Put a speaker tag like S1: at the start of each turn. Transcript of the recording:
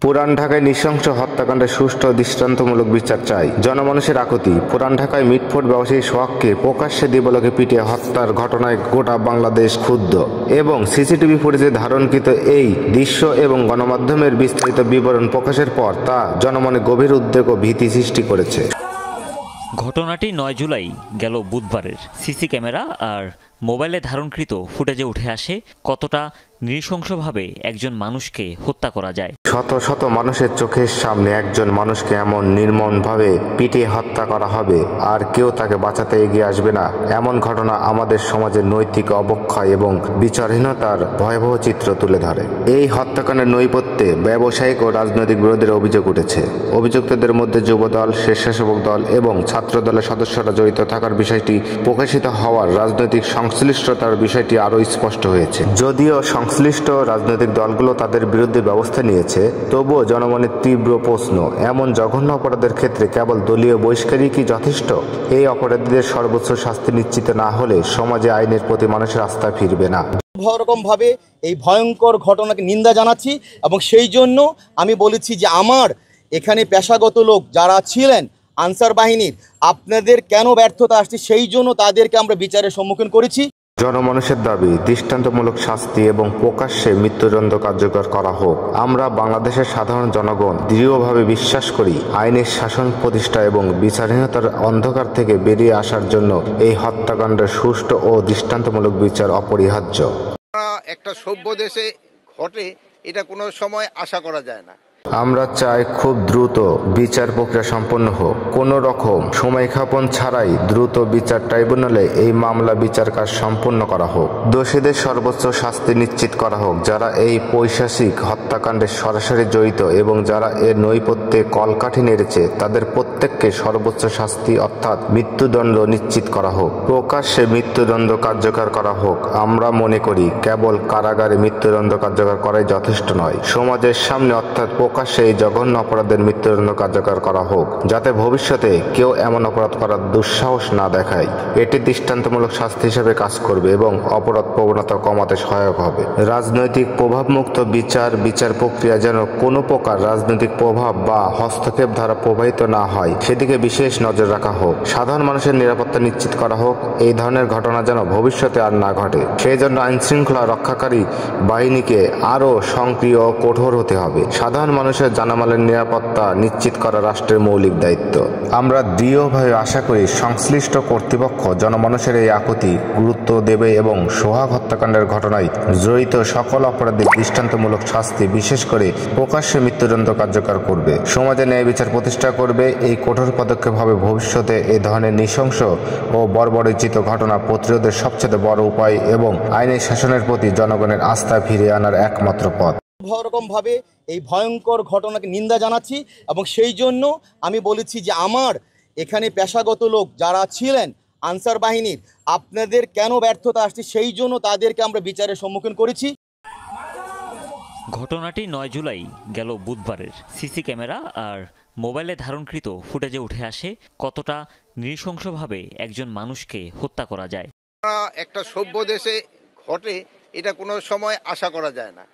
S1: পুরান ঢাকায় নৃশংস হত্যাকাণ্ডের সুষ্ঠু ও দৃষ্টান্তমূলক বিচার চাই জনমানুষের আকুতি। পুরান ঢাকায় মিটফোর্ড ব্যবসায়ী সোহাগকে প্রকাশ্যে দিবালোকে পিটিয়ে হত্যার ঘটনায় গোটা বাংলাদেশ ক্ষুব্ধ এবং সিসিটিভি ফুটেজে ধারণকৃত এই দৃশ্য এবং গণমাধ্যমের বিস্তারিত বিবরণ প্রকাশের পর তা জনমনে গভীর উদ্বেগ ও ভীতি সৃষ্টি করেছে।
S2: ঘটনাটি ৯ জুলাই গেল বুধবারের। সিসি ক্যামেরা আর মোবাইলে ধারণকৃত ফুটেজে উঠে আসে কতটা নৃশংসভাবে একজন মানুষকে হত্যা করা যায়।
S1: শত শত মানুষের চোখের সামনে একজন মানুষকে এমন নির্মমভাবে পিটিয়ে হত্যা করা হবে আর কেউ তাকে বাঁচাতে এগিয়ে আসবে না, এমন ঘটনা আমাদের সমাজের নৈতিক অবক্ষয় এবং বিচারহীনতার ভয়াবহ চিত্র তুলে ধরে। এই হত্যাকাণ্ডের নৈপথ্যে ব্যবসায়িক ও রাজনৈতিক বিরোধের অভিযোগ উঠেছে। অভিযুক্তদের মধ্যে যুবদল, স্বেচ্ছাসেবক দল এবং ছাত্র দলের সদস্যরা জড়িত থাকার বিষয়টি প্রকাশিত হওয়ার রাজনৈতিক সংশ্লিষ্টতার বিষয়টি আরও স্পষ্ট হয়েছে। যদিও সংশ্লিষ্ট রাজনৈতিক দলগুলো তাদের বিরুদ্ধে ব্যবস্থা নিয়েছে, তবুও জনমনের তীব্র প্রশ্ন, এমন জঘন্য অপরাধের ক্ষেত্রে কেবল দলীয় বহিষ্কারই কি যথেষ্ট? এই অপরাধীদের সর্বোচ্চ শাস্তি নিশ্চিত না হলে সমাজে আইনের প্রতি মানুষের আস্থা ফিরবে না।
S3: রকমভাবে এই ভয়ঙ্কর ঘটনাকে নিন্দা জানাচ্ছি এবং সেই জন্য আমি বলেছি যে আমার এখানে পেশাগত লোক যারা ছিলেন আনসার বাহিনীর, আপনাদের কেন ব্যর্থতা আসছে সেই জন্য তাদেরকে আমরা বিচারের সম্মুখীন করেছি।
S1: জনমানুষের দাবি দৃষ্টান্তমূলক শাস্তি এবং প্রকাশ্যে মৃত্যুদণ্ড কার্যকর করা হোক। আমরা বাংলাদেশের সাধারণ জনগণ দৃঢ়ভাবে বিশ্বাস করি আইনের শাসন প্রতিষ্ঠা এবং বিচারহীনতার অন্ধকার থেকে বেরিয়ে আসার জন্য এই হত্যাকাণ্ডের সুষ্ঠু ও দৃষ্টান্তমূলক বিচার অপরিহার্য।
S4: একটা সভ্য দেশে ঘটে এটা কোনো সময় আশা করা যায় না।
S1: আমরা চাই খুব দ্রুত বিচার প্রক্রিয়া সম্পন্ন হোক, কোনো রকম সময়ক্ষেপণ ছাড়াই দ্রুত বিচার ট্রাইব্যুনালে এই মামলা বিচার কাজ সম্পন্ন করা হোক। দোষীদের সর্বোচ্চ শাস্তি নিশ্চিত করা হোক। যারা এই পৈশাচিক হত্যাকাণ্ডে সরাসরি জড়িত এবং যারা এর নৈপথ্যে কলকাঠি নেড়েছে তাদের প্রত্যেককে সর্বোচ্চ শাস্তি অর্থাৎ মৃত্যুদণ্ড নিশ্চিত করা হোক। প্রকাশ্যে মৃত্যুদণ্ড কার্যকর করা হোক। আমরা মনে করি কেবল কারাগারে মৃত্যুদণ্ড কার্যকর করাই যথেষ্ট নয়, সমাজের সামনে অর্থাৎ প্রকাশ্যে এই জঘন্য অপরাধের মৃত্যুদণ্ড কার্যকর করা হোক, যাতে ভবিষ্যতে কেউ এমন অপরাধ করার দুঃসাহস না দেখায়। এটি দৃষ্টান্তমূলক শাস্তি হিসেবে কাজ করবে এবং অপরাধ প্রবণতা কমাতে সহায়ক হবে। রাজনৈতিক প্রভাবমুক্ত বিচার প্রক্রিয়া যেন কোনো প্রকার রাজনৈতিক প্রভাব বা হস্তক্ষেপ দ্বারা প্রভাবিত না হয় সেদিকে বিশেষ নজর রাখা হোক। সাধারণ মানুষের নিরাপত্তা নিশ্চিত করা হোক। এই ধরনের ঘটনা যেন ভবিষ্যতে আর না ঘটে, সেই জন্য আইনশৃঙ্খলা রক্ষাকারী বাহিনীকে আরও সক্রিয় ও কঠোর হতে হবে। সাধারণ মানুষের জানামালের নিরাপত্তা নিশ্চিত করা রাষ্ট্রের মৌলিক দায়িত্ব। আমরা দৃঢ়ভাবে আশা করি সংশ্লিষ্ট কর্তৃপক্ষ জনমানুষের এই আকুতি গুরুত্ব দেবে এবং সোহাগ হত্যাকাণ্ডের ঘটনায় জড়িত সকল অপরাধীর দৃষ্টান্তমূলক শাস্তি, বিশেষ করে প্রকাশ্যে মৃত্যুদণ্ড কার্যকর করবে। সমাজে ন্যায় বিচার প্রতিষ্ঠা করবে। এই কঠোর পদক্ষেপ হবে ভবিষ্যতে এই ধরনের নৃশংস ও বর্বরোচিত ঘটনা প্রতিরোধের সবচেয়ে বড় উপায় এবং আইনের শাসনের প্রতি জনগণের আস্থা ফিরিয়ে আনার একমাত্র পথ।
S3: রকমভাবে এই ভয়ঙ্কর ঘটনাকে নিন্দা জানাচ্ছি এবং সেই জন্য আমি বলেছি যে আমার এখানে পেশাগত লোক যারা ছিলেন আনসার বাহিনীর, আপনাদের কেন ব্যর্থতা আসছে সেই জন্য তাদেরকে আমরা বিচারের সম্মুখীন করেছি।
S2: ঘটনাটি ৯ জুলাই গেল বুধবারের। সিসি ক্যামেরা আর মোবাইলে ধারণকৃত ফুটেজে উঠে আসে কতটা নৃশংসভাবে একজন মানুষকে হত্যা করা যায়।
S4: একটা সভ্য দেশে ঘটে এটা কোনো সময় আশা করা যায় না।